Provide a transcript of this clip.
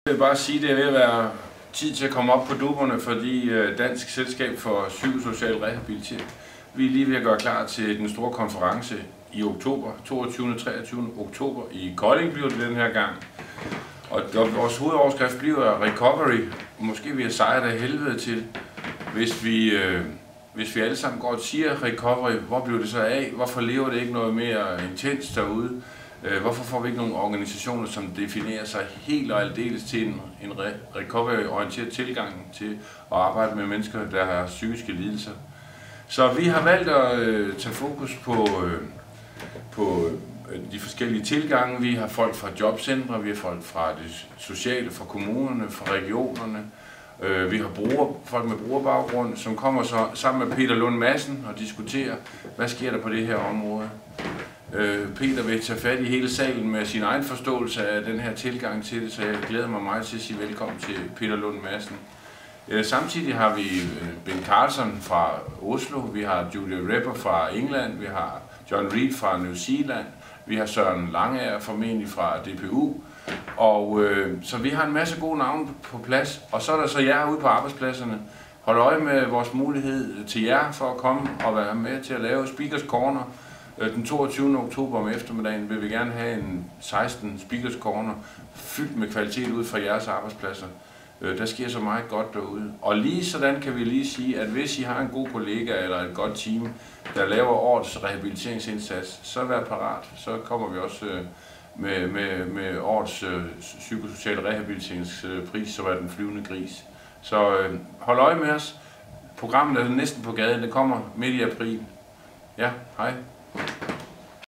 Jeg vil bare sige, at det er ved at være tid til at komme op på dupperne, fordi Dansk Selskab for Psykosocial Rehabilitering, vi er lige ved at gøre klar til den store konference i oktober, 22. og 23. oktober i Kolding bliver det den her gang. Og vores hovedoverskrift bliver Recovery. Måske vi har sejret af helvede til, hvis vi alle sammen går og siger Recovery, hvor bliver det så af? Hvorfor lever det ikke noget mere intens derude? Hvorfor får vi ikke nogle organisationer, som definerer sig helt og aldeles til en recovery-orienteret tilgang til at arbejde med mennesker, der har psykiske lidelser? Så vi har valgt at tage fokus på de forskellige tilgange. Vi har folk fra jobcentre, vi har folk fra det sociale, fra kommunerne, fra regionerne. Vi har folk med brugerbaggrund, som kommer så sammen med Peter Lund Madsen og diskuterer, hvad sker der på det her område. Peter vil tage fat i hele salen med sin egen forståelse af den her tilgang til det, så jeg glæder mig meget til at sige velkommen til Peter Lund Madsen. Samtidig har vi Ben Carlson fra Oslo, vi har Julia Repper fra England, vi har John Reed fra New Zealand, vi har Søren Langager formentlig fra DPU, og så vi har en masse gode navne på plads, og så er der så jer ude på arbejdspladserne. Hold øje med vores mulighed til jer for at komme og være med til at lave Speakers Corner. Den 22. oktober om eftermiddagen vil vi gerne have en 16 Speakers Corner fyldt med kvalitet ud fra jeres arbejdspladser. Der sker så meget godt derude. Og lige sådan kan vi lige sige, at hvis I har en god kollega eller et godt team, der laver årets rehabiliteringsindsats, så vær parat. Så kommer vi også med årets psykosocial rehabiliteringspris, som er den flyvende gris. Så hold øje med os. Programmet er næsten på gaden. Det kommer midt i april. Ja, hej.